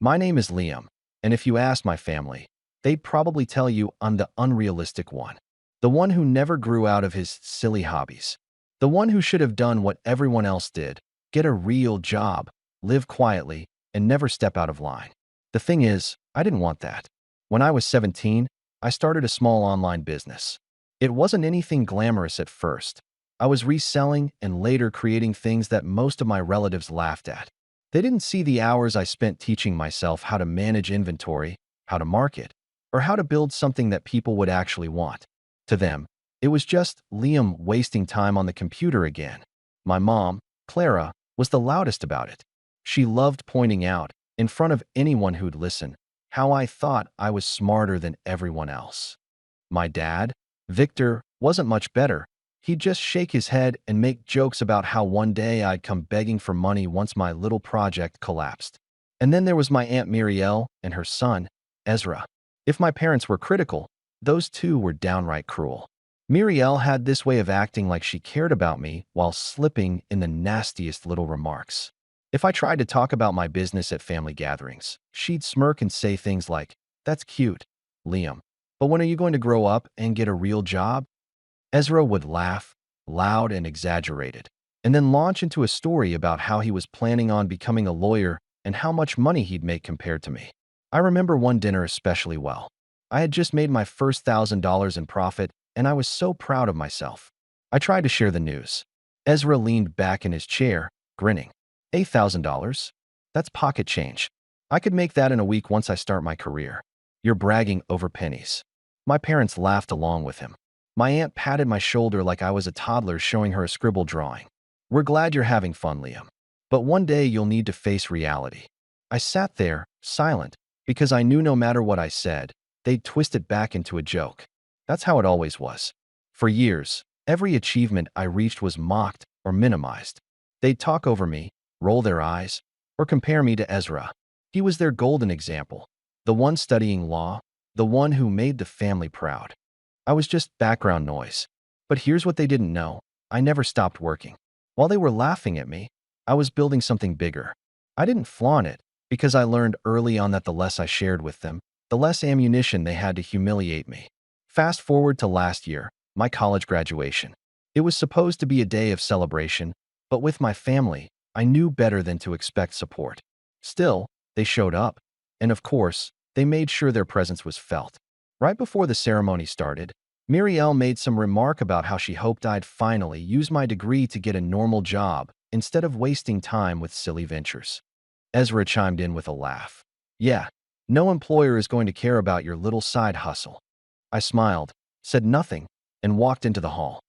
My name is Liam, and if you ask my family, they'd probably tell you I'm the unrealistic one. The one who never grew out of his silly hobbies. The one who should have done what everyone else did, get a real job, live quietly, and never step out of line. The thing is, I didn't want that. When I was 17, I started a small online business. It wasn't anything glamorous at first. I was reselling and later creating things that most of my relatives laughed at. They didn't see the hours I spent teaching myself how to manage inventory, how to market, or how to build something that people would actually want. To them, it was just Liam wasting time on the computer again. My mom, Clara, was the loudest about it. She loved pointing out, in front of anyone who'd listen, how I thought I was smarter than everyone else. My dad, Victor, wasn't much better. He'd just shake his head and make jokes about how one day I'd come begging for money once my little project collapsed. And then there was my Aunt Mirielle and her son, Ezra. If my parents were critical, those two were downright cruel. Mirielle had this way of acting like she cared about me while slipping in the nastiest little remarks. If I tried to talk about my business at family gatherings, she'd smirk and say things like, "That's cute, Liam, but when are you going to grow up and get a real job?" Ezra would laugh, loud and exaggerated, and then launch into a story about how he was planning on becoming a lawyer and how much money he'd make compared to me. I remember one dinner especially well. I had just made my first $1,000 in profit, and I was so proud of myself. I tried to share the news. Ezra leaned back in his chair, grinning. $8,000? That's pocket change. I could make that in a week once I start my career. You're bragging over pennies. My parents laughed along with him. My aunt patted my shoulder like I was a toddler showing her a scribble drawing. We're glad you're having fun, Liam. But one day you'll need to face reality. I sat there, silent, because I knew no matter what I said, they'd twist it back into a joke. That's how it always was. For years, every achievement I reached was mocked or minimized. They'd talk over me, roll their eyes, or compare me to Ezra. He was their golden example, the one studying law, the one who made the family proud. I was just background noise. But here's what they didn't know. I never stopped working. While they were laughing at me, I was building something bigger. I didn't flaunt it, because I learned early on that the less I shared with them, the less ammunition they had to humiliate me. Fast forward to last year, my college graduation. It was supposed to be a day of celebration, but with my family, I knew better than to expect support. Still, they showed up, and of course, they made sure their presence was felt. Right before the ceremony started, Mirielle made some remark about how she hoped I'd finally use my degree to get a normal job instead of wasting time with silly ventures. Ezra chimed in with a laugh. Yeah, no employer is going to care about your little side hustle. I smiled, said nothing, and walked into the hall.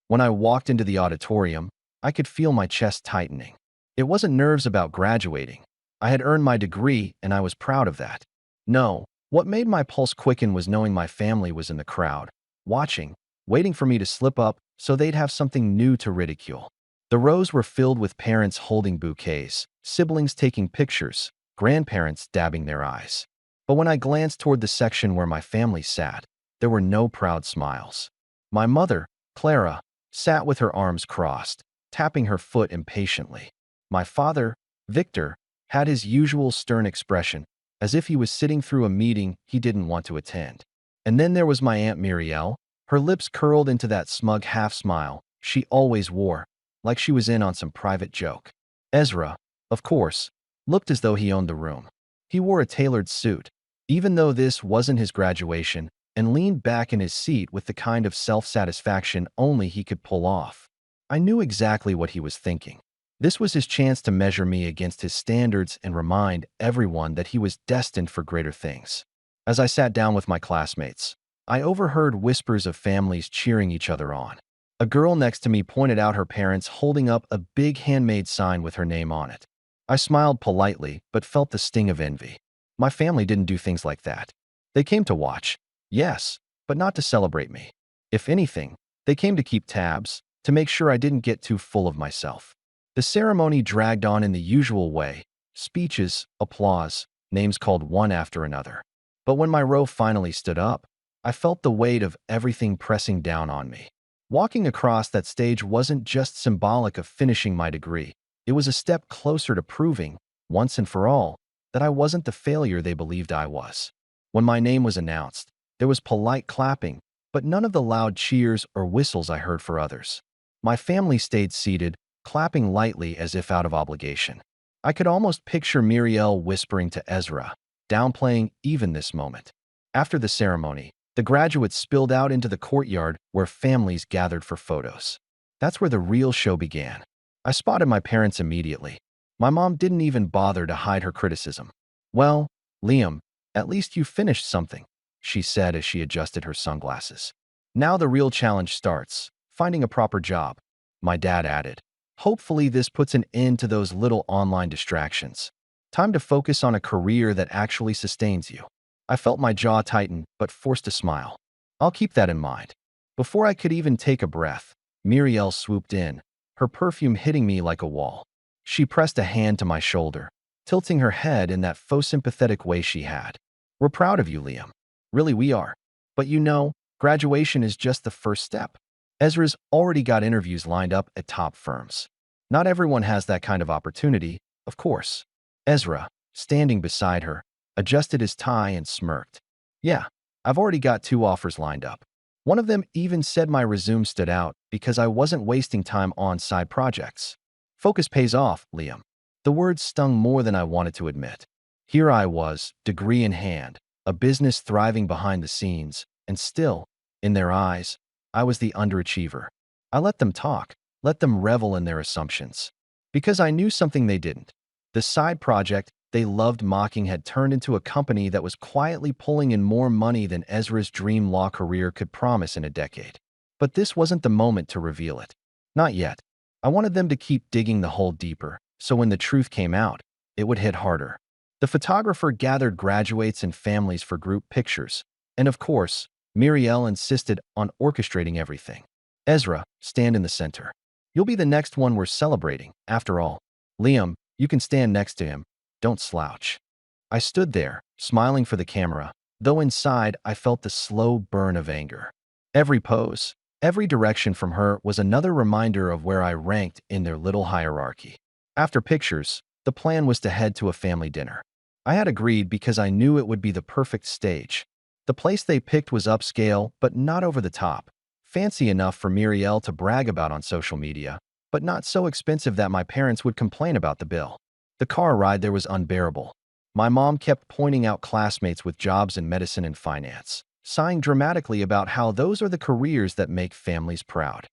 When I walked into the auditorium, I could feel my chest tightening. It wasn't nerves about graduating. I had earned my degree, and I was proud of that. No, what made my pulse quicken was knowing my family was in the crowd, watching, waiting for me to slip up so they'd have something new to ridicule. The rows were filled with parents holding bouquets, siblings taking pictures, grandparents dabbing their eyes. But when I glanced toward the section where my family sat, there were no proud smiles. My mother, Clara, sat with her arms crossed, tapping her foot impatiently. My father, Victor, had his usual stern expression, as if he was sitting through a meeting he didn't want to attend. And then there was my Aunt Mirielle, her lips curled into that smug half-smile she always wore, like she was in on some private joke. Ezra, of course, looked as though he owned the room. He wore a tailored suit, even though this wasn't his graduation, and leaned back in his seat with the kind of self-satisfaction only he could pull off. I knew exactly what he was thinking. This was his chance to measure me against his standards and remind everyone that he was destined for greater things. As I sat down with my classmates, I overheard whispers of families cheering each other on. A girl next to me pointed out her parents holding up a big handmade sign with her name on it. I smiled politely, but felt the sting of envy. My family didn't do things like that. They came to watch, yes, but not to celebrate me. If anything, they came to keep tabs, to make sure I didn't get too full of myself. The ceremony dragged on in the usual way, speeches, applause, names called one after another. But when my row finally stood up, I felt the weight of everything pressing down on me. Walking across that stage wasn't just symbolic of finishing my degree. It was a step closer to proving, once and for all, that I wasn't the failure they believed I was. When my name was announced, there was polite clapping, but none of the loud cheers or whistles I heard for others. My family stayed seated, clapping lightly as if out of obligation. I could almost picture Mirielle whispering to Ezra, downplaying even this moment. After the ceremony, the graduates spilled out into the courtyard where families gathered for photos. That's where the real show began. I spotted my parents immediately. My mom didn't even bother to hide her criticism. "Well, Liam, at least you finished something," she said as she adjusted her sunglasses. "Now the real challenge starts, finding a proper job," my dad added. "Hopefully this puts an end to those little online distractions. Time to focus on a career that actually sustains you." I felt my jaw tighten, but forced a smile. "I'll keep that in mind." Before I could even take a breath, Mirielle swooped in, her perfume hitting me like a wall. She pressed a hand to my shoulder, tilting her head in that faux sympathetic way she had. "We're proud of you, Liam. Really, we are. But you know, graduation is just the first step. Ezra's already got interviews lined up at top firms. Not everyone has that kind of opportunity, of course." Ezra, standing beside her, adjusted his tie and smirked. "Yeah, I've already got 2 offers lined up. One of them even said my resume stood out because I wasn't wasting time on side projects. Focus pays off, Liam." The words stung more than I wanted to admit. Here I was, degree in hand, a business thriving behind the scenes, and still, in their eyes, I was the underachiever. I let them talk, let them revel in their assumptions. Because I knew something they didn't. The side project they loved mocking had turned into a company that was quietly pulling in more money than Ezra's dream law career could promise in a decade. But this wasn't the moment to reveal it. Not yet. I wanted them to keep digging the hole deeper, so when the truth came out, it would hit harder. The photographer gathered graduates and families for group pictures, and of course, Mirielle insisted on orchestrating everything. "Ezra, stand in the center. You'll be the next one we're celebrating, after all. Liam, you can stand next to him. Don't slouch." I stood there, smiling for the camera, though inside I felt the slow burn of anger. Every pose, every direction from her was another reminder of where I ranked in their little hierarchy. After pictures, the plan was to head to a family dinner. I had agreed because I knew it would be the perfect stage. The place they picked was upscale, but not over the top. Fancy enough for Mirielle to brag about on social media, but not so expensive that my parents would complain about the bill. The car ride there was unbearable. My mom kept pointing out classmates with jobs in medicine and finance, sighing dramatically about how those are the careers that make families proud.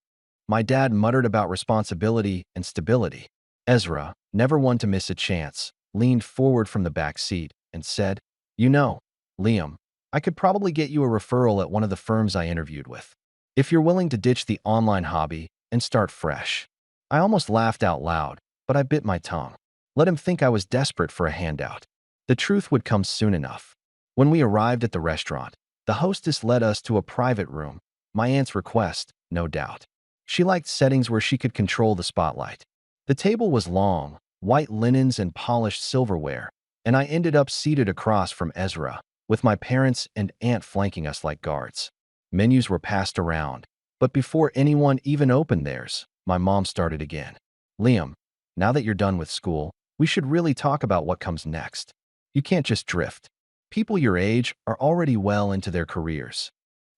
My dad muttered about responsibility and stability. Ezra, never one to miss a chance, leaned forward from the back seat and said, "You know, Liam, I could probably get you a referral at one of the firms I interviewed with, if you're willing to ditch the online hobby and start fresh." I almost laughed out loud, but I bit my tongue. Let him think I was desperate for a handout. The truth would come soon enough. When we arrived at the restaurant, the hostess led us to a private room, my aunt's request, no doubt. She liked settings where she could control the spotlight. The table was long, white linens and polished silverware, and I ended up seated across from Ezra, with my parents and aunt flanking us like guards. Menus were passed around, but before anyone even opened theirs, my mom started again. "Liam, now that you're done with school, we should really talk about what comes next. You can't just drift. People your age are already well into their careers."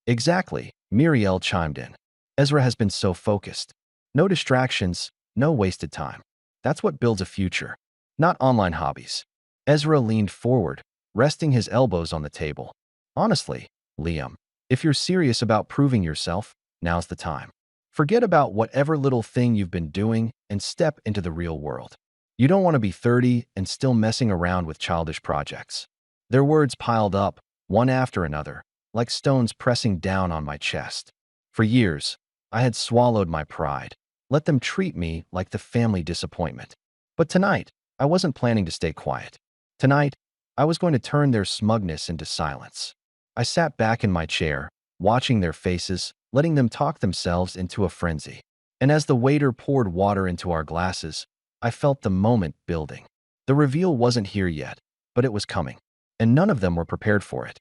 "Exactly," Mirielle chimed in. "Ezra has been so focused. No distractions, no wasted time. That's what builds a future, not online hobbies." Ezra leaned forward, resting his elbows on the table. "Honestly, Liam, if you're serious about proving yourself, now's the time. Forget about whatever little thing you've been doing and step into the real world. You don't want to be 30 and still messing around with childish projects." Their words piled up, one after another, like stones pressing down on my chest. For years, I had swallowed my pride, let them treat me like the family disappointment. But tonight, I wasn't planning to stay quiet. Tonight, I was going to turn their smugness into silence. I sat back in my chair, watching their faces, letting them talk themselves into a frenzy. And as the waiter poured water into our glasses, I felt the moment building. The reveal wasn't here yet, but it was coming, and none of them were prepared for it.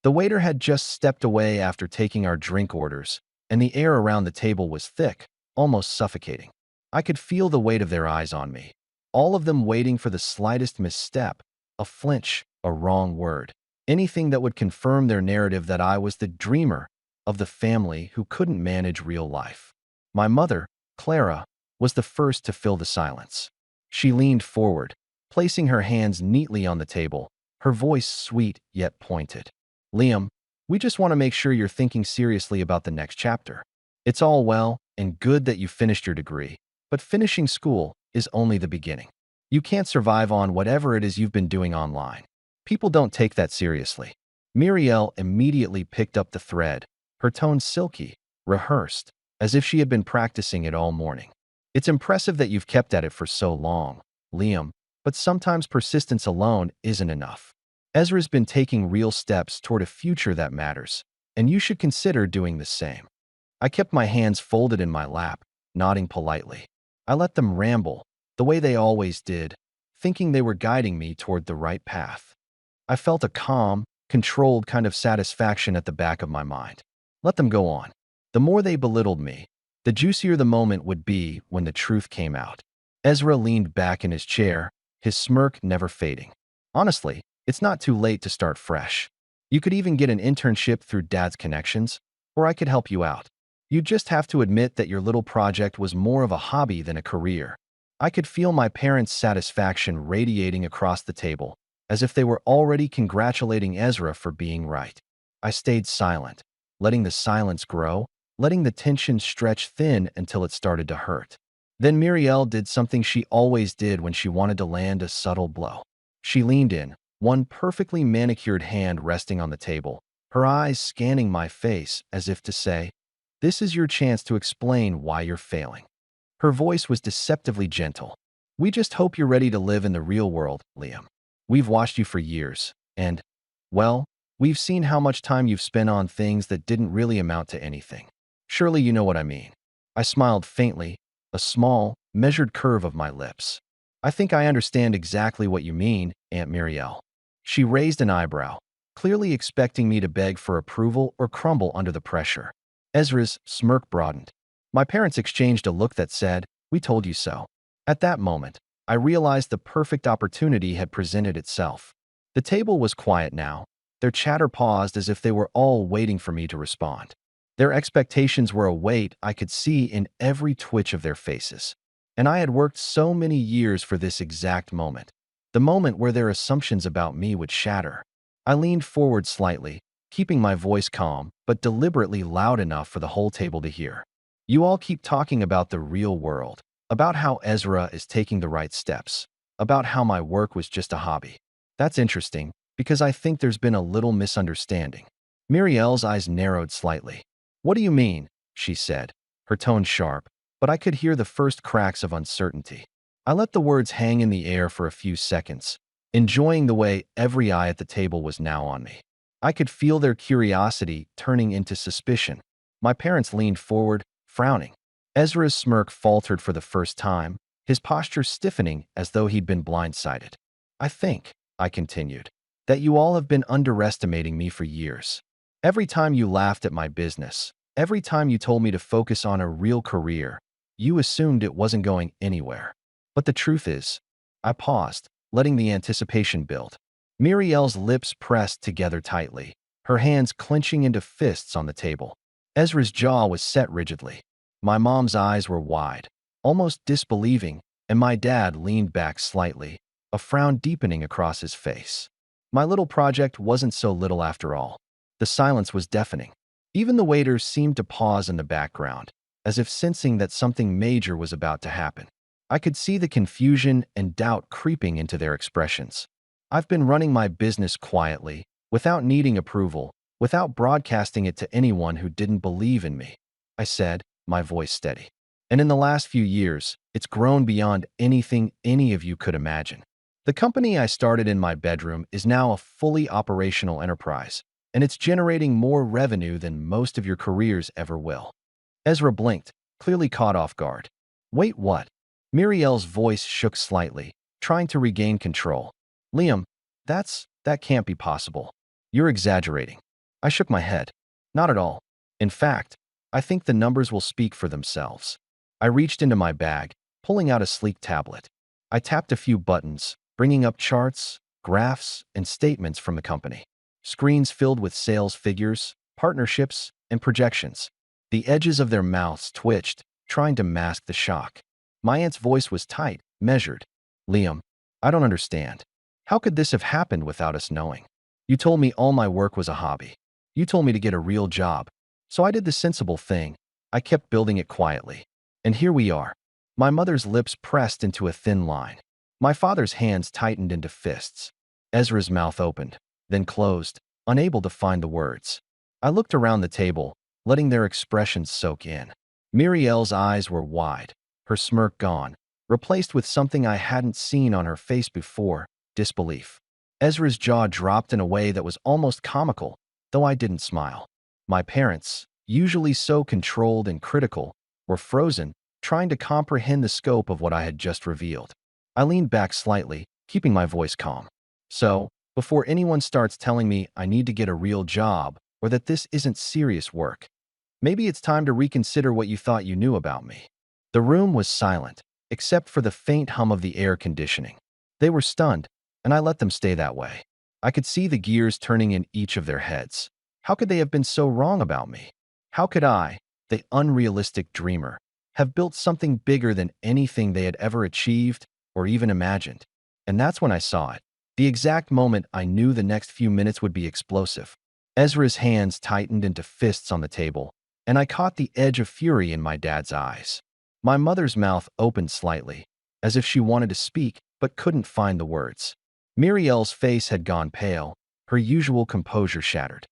The waiter had just stepped away after taking our drink orders, and the air around the table was thick, almost suffocating. I could feel the weight of their eyes on me, all of them waiting for the slightest misstep, a flinch, a wrong word. Anything that would confirm their narrative that I was the dreamer of the family who couldn't manage real life. My mother, Clara, was the first to fill the silence. She leaned forward, placing her hands neatly on the table, her voice sweet yet pointed. Liam, we just want to make sure you're thinking seriously about the next chapter. It's all well and good that you finished your degree, but finishing school is only the beginning. You can't survive on whatever it is you've been doing online. People don't take that seriously. Mirielle immediately picked up the thread, her tone silky, rehearsed, as if she had been practicing it all morning. It's impressive that you've kept at it for so long, Liam, but sometimes persistence alone isn't enough. Ezra's been taking real steps toward a future that matters, and you should consider doing the same. I kept my hands folded in my lap, nodding politely. I let them ramble, the way they always did, thinking they were guiding me toward the right path. I felt a calm, controlled kind of satisfaction at the back of my mind. Let them go on. The more they belittled me, the juicier the moment would be when the truth came out. Ezra leaned back in his chair, his smirk never fading. Honestly, it's not too late to start fresh. You could even get an internship through Dad's connections, or I could help you out. You just have to admit that your little project was more of a hobby than a career. I could feel my parents' satisfaction radiating across the table, as if they were already congratulating Ezra for being right. I stayed silent, letting the silence grow, letting the tension stretch thin until it started to hurt. Then Mirielle did something she always did when she wanted to land a subtle blow. She leaned in, one perfectly manicured hand resting on the table, her eyes scanning my face as if to say, "This is your chance to explain why you're failing." Her voice was deceptively gentle. "We just hope you're ready to live in the real world, Liam. We've watched you for years, and, well, we've seen how much time you've spent on things that didn't really amount to anything. Surely you know what I mean." I smiled faintly, a small, measured curve of my lips. "I think I understand exactly what you mean, Aunt Mirielle." She raised an eyebrow, clearly expecting me to beg for approval or crumble under the pressure. Ezra's smirk broadened. My parents exchanged a look that said, "We told you so." At that moment, I realized the perfect opportunity had presented itself. The table was quiet now, their chatter paused as if they were all waiting for me to respond. Their expectations were a weight I could see in every twitch of their faces. And I had worked so many years for this exact moment. The moment where their assumptions about me would shatter. I leaned forward slightly, keeping my voice calm, but deliberately loud enough for the whole table to hear. "You all keep talking about the real world, about how Ezra is taking the right steps, about how my work was just a hobby. That's interesting, because I think there's been a little misunderstanding." Mirielle's eyes narrowed slightly. "What do you mean?" she said, her tone sharp, but I could hear the first cracks of uncertainty. I let the words hang in the air for a few seconds, enjoying the way every eye at the table was now on me. I could feel their curiosity turning into suspicion. My parents leaned forward, frowning. Ezra's smirk faltered for the first time, his posture stiffening as though he'd been blindsided. "I think," I continued, "that you all have been underestimating me for years. Every time you laughed at my business, every time you told me to focus on a real career, you assumed it wasn't going anywhere. But the truth is," I paused, letting the anticipation build. Mirielle's lips pressed together tightly, her hands clenching into fists on the table. Ezra's jaw was set rigidly. My mom's eyes were wide, almost disbelieving, and my dad leaned back slightly, a frown deepening across his face. My little project wasn't so little after all. The silence was deafening. Even the waiters seemed to pause in the background, as if sensing that something major was about to happen. I could see the confusion and doubt creeping into their expressions. I've been running my business quietly, without needing approval, without broadcasting it to anyone who didn't believe in me, I said, my voice steady. And in the last few years, it's grown beyond anything any of you could imagine. The company I started in my bedroom is now a fully operational enterprise, and it's generating more revenue than most of your careers ever will. Ezra blinked, clearly caught off guard. "Wait, what?" Mirielle's voice shook slightly, trying to regain control. "Liam, that can't be possible. You're exaggerating." I shook my head. "Not at all. In fact, I think the numbers will speak for themselves." I reached into my bag, pulling out a sleek tablet. I tapped a few buttons, bringing up charts, graphs, and statements from the company. Screens filled with sales figures, partnerships, and projections. The edges of their mouths twitched, trying to mask the shock. My aunt's voice was tight, measured. Liam, I don't understand. How could this have happened without us knowing? You told me all my work was a hobby. You told me to get a real job. So I did the sensible thing. I kept building it quietly. And here we are. My mother's lips pressed into a thin line. My father's hands tightened into fists. Ezra's mouth opened, then closed, unable to find the words. I looked around the table, letting their expressions soak in. Mirielle's eyes were wide, her smirk gone, replaced with something I hadn't seen on her face before, disbelief. Ezra's jaw dropped in a way that was almost comical, though I didn't smile. My parents, usually so controlled and critical, were frozen, trying to comprehend the scope of what I had just revealed. I leaned back slightly, keeping my voice calm. So, before anyone starts telling me I need to get a real job or that this isn't serious work, maybe it's time to reconsider what you thought you knew about me. The room was silent, except for the faint hum of the air conditioning. They were stunned, and I let them stay that way. I could see the gears turning in each of their heads. How could they have been so wrong about me? How could I, the unrealistic dreamer, have built something bigger than anything they had ever achieved or even imagined? And that's when I saw it. The exact moment I knew the next few minutes would be explosive. Ezra's hands tightened into fists on the table, and I caught the edge of fury in my dad's eyes. My mother's mouth opened slightly, as if she wanted to speak but couldn't find the words. Mirielle's face had gone pale, her usual composure shattered.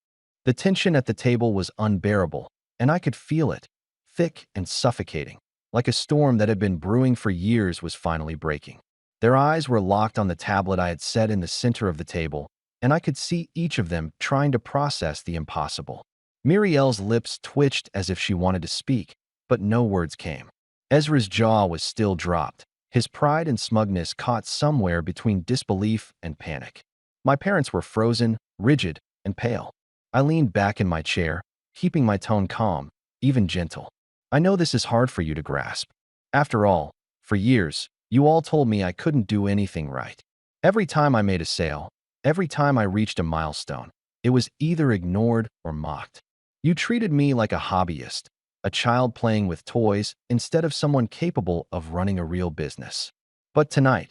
The tension at the table was unbearable, and I could feel it, thick and suffocating, like a storm that had been brewing for years was finally breaking. Their eyes were locked on the tablet I had set in the center of the table, and I could see each of them trying to process the impossible. Mirielle's lips twitched as if she wanted to speak, but no words came. Ezra's jaw was still dropped, his pride and smugness caught somewhere between disbelief and panic. My parents were frozen, rigid, and pale. I leaned back in my chair, keeping my tone calm, even gentle. I know this is hard for you to grasp. After all, for years, you all told me I couldn't do anything right. Every time I made a sale, every time I reached a milestone, it was either ignored or mocked. You treated me like a hobbyist, a child playing with toys instead of someone capable of running a real business. But tonight,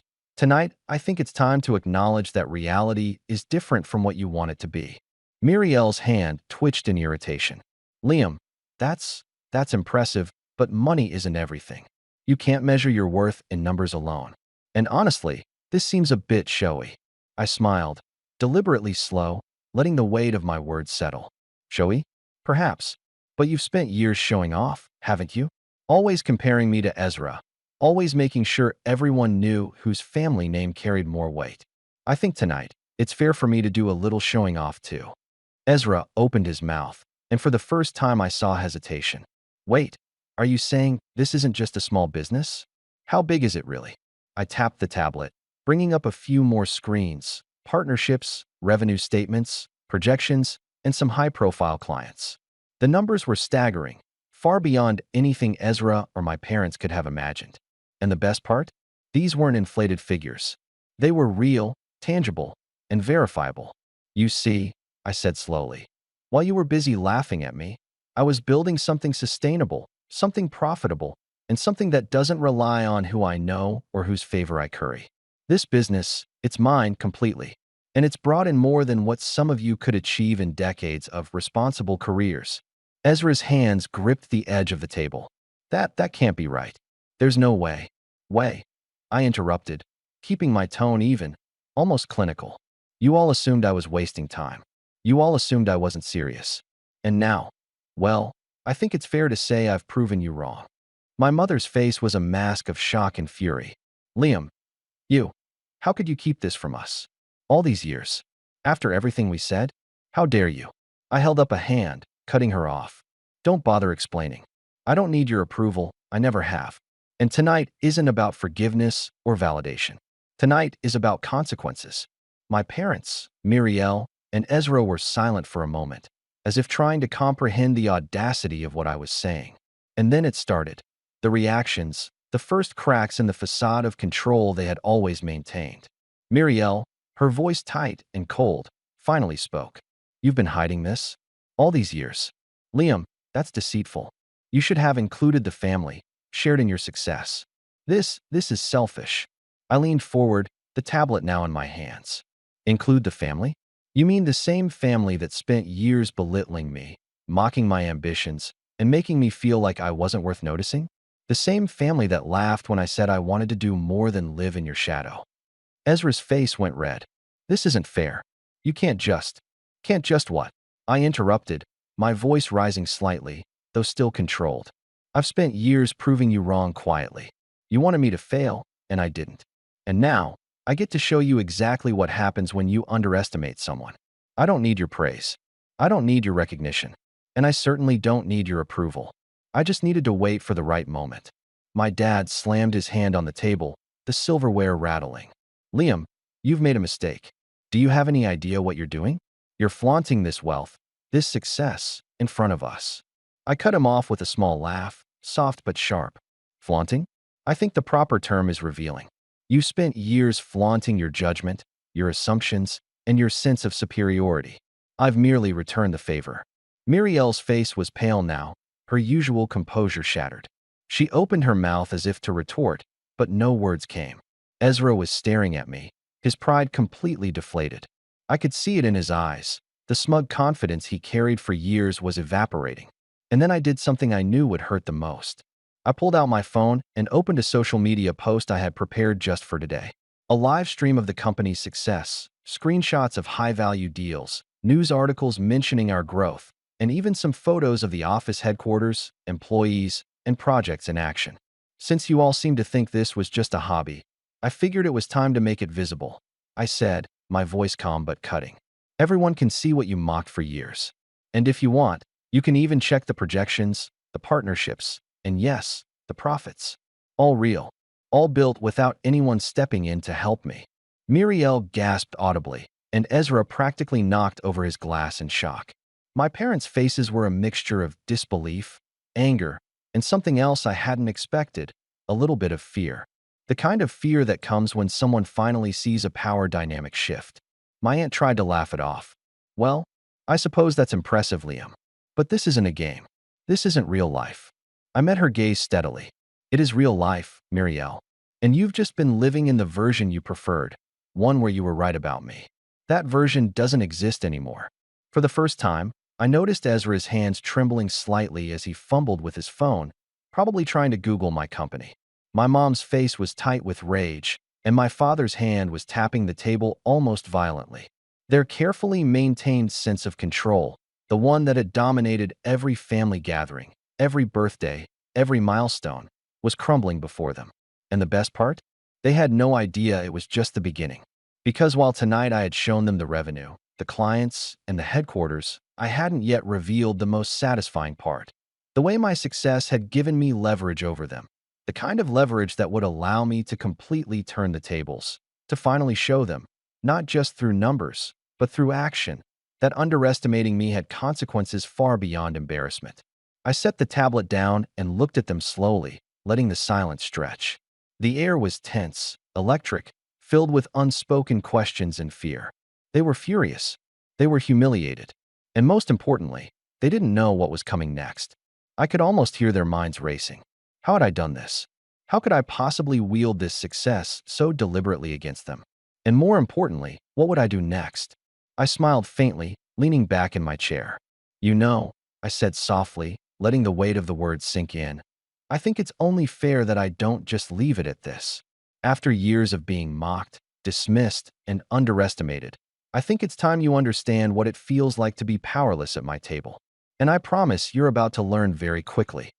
I think it's time to acknowledge that reality is different from what you want it to be. Mirielle's hand twitched in irritation. Liam, that's impressive, but money isn't everything. You can't measure your worth in numbers alone. And honestly, this seems a bit showy. I smiled, deliberately slow, letting the weight of my words settle. Showy? Perhaps. But you've spent years showing off, haven't you? Always comparing me to Ezra. Always making sure everyone knew whose family name carried more weight. I think tonight, it's fair for me to do a little showing off too. Ezra opened his mouth, and for the first time I saw hesitation. Wait, are you saying this isn't just a small business? How big is it really? I tapped the tablet, bringing up a few more screens, partnerships, revenue statements, projections, and some high-profile clients. The numbers were staggering, far beyond anything Ezra or my parents could have imagined. And the best part? These weren't inflated figures. They were real, tangible, and verifiable. You see, I said slowly, while you were busy laughing at me, I was building something sustainable, something profitable, and something that doesn't rely on who I know or whose favor I curry. This business, it's mine completely, and it's brought in more than what some of you could achieve in decades of responsible careers. Ezra's hands gripped the edge of the table. That can't be right. There's no way. I interrupted, keeping my tone even, almost clinical. You all assumed I was wasting time. You all assumed I wasn't serious. And now, well, I think it's fair to say I've proven you wrong. My mother's face was a mask of shock and fury. Liam, how could you keep this from us? All these years. After everything we said? How dare you? I held up a hand, cutting her off. Don't bother explaining. I don't need your approval, I never have. And tonight isn't about forgiveness or validation. Tonight is about consequences. My parents, Mirielle, and Ezra were silent for a moment, as if trying to comprehend the audacity of what I was saying. And then it started. The reactions, the first cracks in the facade of control they had always maintained. Mirielle, Her voice, tight and cold, finally spoke. "You've been hiding this? All these years? Liam, that's deceitful. You should have included the family, shared in your success. This is selfish." I leaned forward, the tablet now in my hands. "Include the family? You mean the same family that spent years belittling me, mocking my ambitions, and making me feel like I wasn't worth noticing? The same family that laughed when I said I wanted to do more than live in your shadow?" Ezra's face went red. "This isn't fair. You can't just what?" I interrupted, my voice rising slightly, though still controlled. "I've spent years proving you wrong quietly. You wanted me to fail, and I didn't. And now, I get to show you exactly what happens when you underestimate someone. I don't need your praise. I don't need your recognition. And I certainly don't need your approval. I just needed to wait for the right moment." My dad slammed his hand on the table, the silverware rattling. "Liam, you've made a mistake. Do you have any idea what you're doing? You're flaunting this wealth, this success, in front of us." I cut him off with a small laugh, soft but sharp. "Flaunting? I think the proper term is revealing. You spent years flaunting your judgment, your assumptions, and your sense of superiority. I've merely returned the favor." Mirielle's face was pale now, her usual composure shattered. She opened her mouth as if to retort, but no words came. Ezra was staring at me, his pride completely deflated. I could see it in his eyes. The smug confidence he carried for years was evaporating. And then I did something I knew would hurt the most. I pulled out my phone and opened a social media post I had prepared just for today. A live stream of the company's success, screenshots of high-value deals, news articles mentioning our growth, and even some photos of the office headquarters, employees, and projects in action. "Since you all seem to think this was just a hobby, I figured it was time to make it visible," I said, my voice calm but cutting. "Everyone can see what you mocked for years. And if you want, you can even check the projections, the partnerships, and yes, the profits. All real. All built without anyone stepping in to help me." Mirielle gasped audibly, and Ezra practically knocked over his glass in shock. My parents' faces were a mixture of disbelief, anger, and something else I hadn't expected, a little bit of fear. The kind of fear that comes when someone finally sees a power dynamic shift. My aunt tried to laugh it off. "Well, I suppose that's impressive, Liam. But this isn't a game. This isn't real life." I met her gaze steadily. "It is real life, Mirielle. And you've just been living in the version you preferred, one where you were right about me. That version doesn't exist anymore." For the first time, I noticed Ezra's hands trembling slightly as he fumbled with his phone, probably trying to Google my company. My mom's face was tight with rage, and my father's hand was tapping the table almost violently. Their carefully maintained sense of control, the one that had dominated every family gathering, every birthday, every milestone, was crumbling before them. And the best part? They had no idea it was just the beginning. Because while tonight I had shown them the revenue, the clients, and the headquarters, I hadn't yet revealed the most satisfying part. The way my success had given me leverage over them. The kind of leverage that would allow me to completely turn the tables, to finally show them, not just through numbers, but through action, that underestimating me had consequences far beyond embarrassment. I set the tablet down and looked at them slowly, letting the silence stretch. The air was tense, electric, filled with unspoken questions and fear. They were furious. They were humiliated. And most importantly, they didn't know what was coming next. I could almost hear their minds racing. How had I done this? How could I possibly wield this success so deliberately against them? And more importantly, what would I do next? I smiled faintly, leaning back in my chair. "You know," I said softly, letting the weight of the words sink in, "I think it's only fair that I don't just leave it at this. After years of being mocked, dismissed, and underestimated, I think it's time you understand what it feels like to be powerless at my table. And I promise you're about to learn very quickly."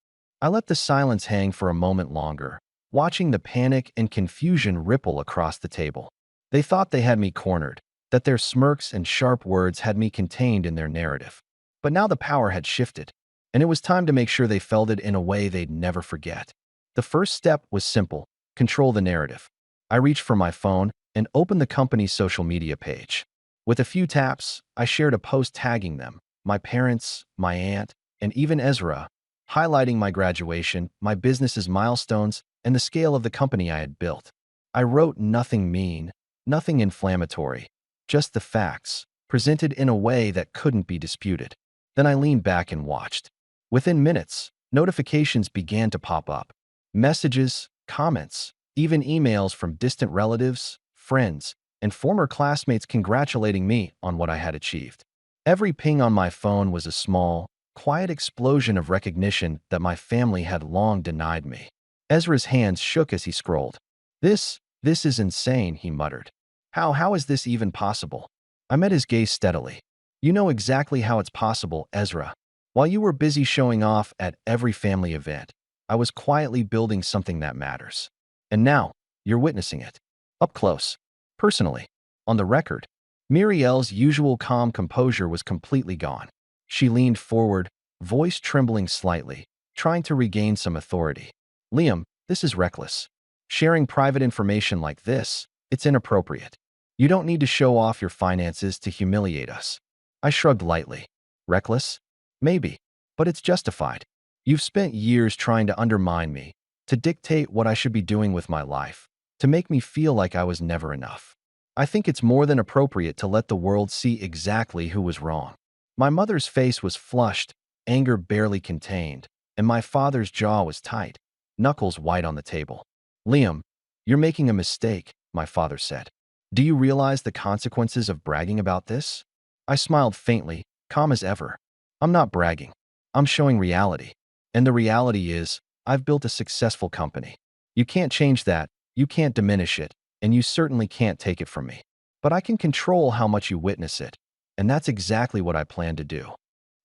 I let the silence hang for a moment longer, watching the panic and confusion ripple across the table. They thought they had me cornered, that their smirks and sharp words had me contained in their narrative. But now the power had shifted, and it was time to make sure they felt it in a way they'd never forget. The first step was simple: control the narrative. I reached for my phone and opened the company's social media page. With a few taps, I shared a post tagging them, my parents, my aunt, and even Ezra, highlighting my graduation, my business's milestones, and the scale of the company I had built. I wrote nothing mean, Nothing inflammatory, just the facts, presented in a way that couldn't be disputed. Then I leaned back and watched. Within minutes, notifications began to pop up. Messages, comments, even emails from distant relatives, friends, and former classmates congratulating me on what I had achieved. Every ping on my phone was a small, quiet explosion of recognition that my family had long denied me. Ezra's hands shook as he scrolled. This is insane, he muttered. How is this even possible? I met his gaze steadily. You know exactly how it's possible, Ezra. While you were busy showing off at every family event, I was quietly building something that matters. And now, you're witnessing it. Up close. Personally. On the record. Mirielle's usual calm composure was completely gone. She leaned forward, voice trembling slightly, trying to regain some authority. Liam, this is reckless. Sharing private information like this, it's inappropriate. You don't need to show off your finances to humiliate us. I shrugged lightly. Reckless? Maybe. But it's justified. You've spent years trying to undermine me, to dictate what I should be doing with my life, to make me feel like I was never enough. I think it's more than appropriate to let the world see exactly who was wrong. My mother's face was flushed, anger barely contained, and my father's jaw was tight, knuckles white on the table. Liam, you're making a mistake, my father said. Do you realize the consequences of bragging about this? I smiled faintly, calm as ever. I'm not bragging. I'm showing reality. And the reality is, I've built a successful company. You can't change that, you can't diminish it, and you certainly can't take it from me. But I can control how much you witness it, and that's exactly what I plan to do.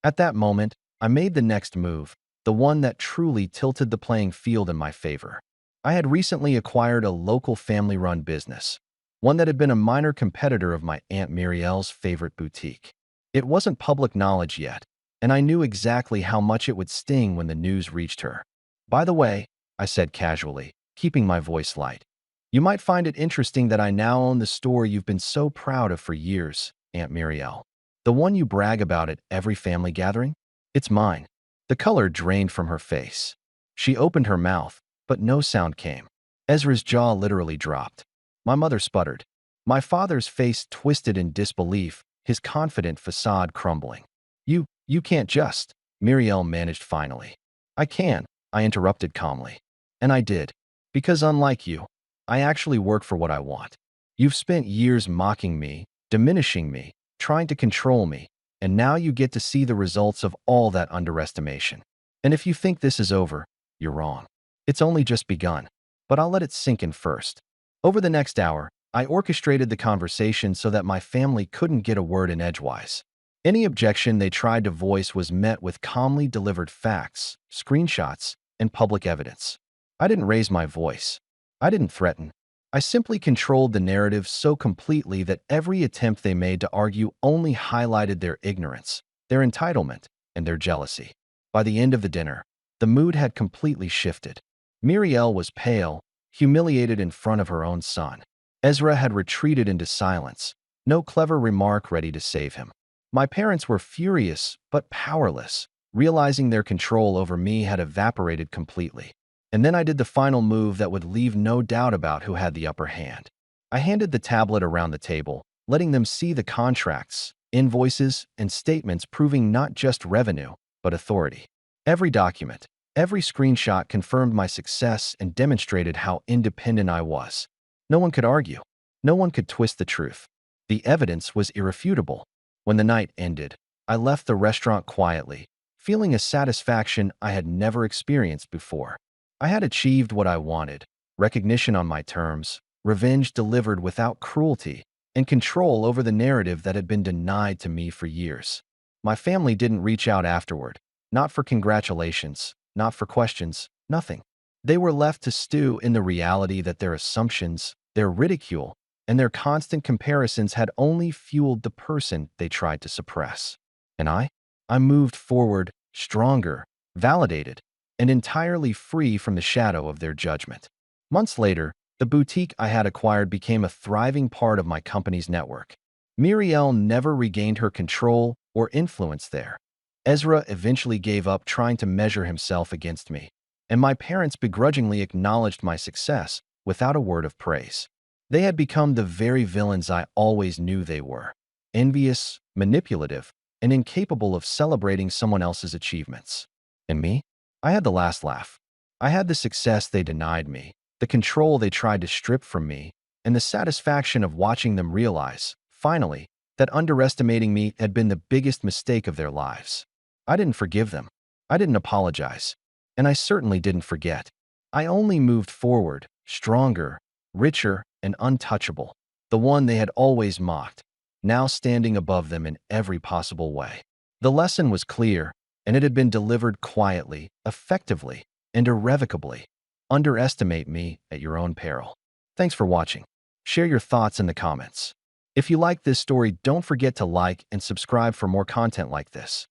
At that moment, I made the next move, the one that truly tilted the playing field in my favor. I had recently acquired a local family-run business, one that had been a minor competitor of my Aunt Mirielle's favorite boutique. It wasn't public knowledge yet, and I knew exactly how much it would sting when the news reached her. By the way, I said casually, keeping my voice light, you might find it interesting that I now own the store you've been so proud of for years, Aunt Mirielle. The one you brag about at every family gathering? It's mine. The color drained from her face. She opened her mouth, but no sound came. Ezra's jaw literally dropped. My mother sputtered. My father's face twisted in disbelief, his confident facade crumbling. You can't just, Mirielle managed finally. I can, I interrupted calmly. And I did. Because unlike you, I actually work for what I want. You've spent years mocking me, diminishing me, trying to control me, and now you get to see the results of all that underestimation. And if you think this is over, you're wrong. It's only just begun. But I'll let it sink in first. Over the next hour, I orchestrated the conversation so that my family couldn't get a word in edgewise. Any objection they tried to voice was met with calmly delivered facts, screenshots, and public evidence. I didn't raise my voice. I didn't threaten. I simply controlled the narrative so completely that every attempt they made to argue only highlighted their ignorance, their entitlement, and their jealousy. By the end of the dinner, the mood had completely shifted. Mirielle was pale, humiliated in front of her own son. Ezra had retreated into silence, no clever remark ready to save him. My parents were furious but powerless, realizing their control over me had evaporated completely. And then I did the final move that would leave no doubt about who had the upper hand. I handed the tablet around the table, letting them see the contracts, invoices, and statements proving not just revenue, but authority. Every document, every screenshot confirmed my success and demonstrated how independent I was. No one could argue. No one could twist the truth. The evidence was irrefutable. When the night ended, I left the restaurant quietly, feeling a satisfaction I had never experienced before. I had achieved what I wanted, recognition on my terms, revenge delivered without cruelty, and control over the narrative that had been denied to me for years. My family didn't reach out afterward, not for congratulations, not for questions, nothing. They were left to stew in the reality that their assumptions, their ridicule, and their constant comparisons had only fueled the person they tried to suppress. And I moved forward, stronger, validated, and entirely free from the shadow of their judgment. Months later, the boutique I had acquired became a thriving part of my company's network. Mirielle never regained her control or influence there. Ezra eventually gave up trying to measure himself against me, and my parents begrudgingly acknowledged my success without a word of praise. They had become the very villains I always knew they were: envious, manipulative, and incapable of celebrating someone else's achievements. And me? I had the last laugh. I had the success they denied me, the control they tried to strip from me, and the satisfaction of watching them realize, finally, that underestimating me had been the biggest mistake of their lives. I didn't forgive them. I didn't apologize. And I certainly didn't forget. I only moved forward, stronger, richer, and untouchable, the one they had always mocked, now standing above them in every possible way. The lesson was clear, and it had been delivered quietly, effectively, and irrevocably. Underestimate me at your own peril. Thanks for watching. Share your thoughts in the comments. If you like this story, don't forget to like and subscribe for more content like this.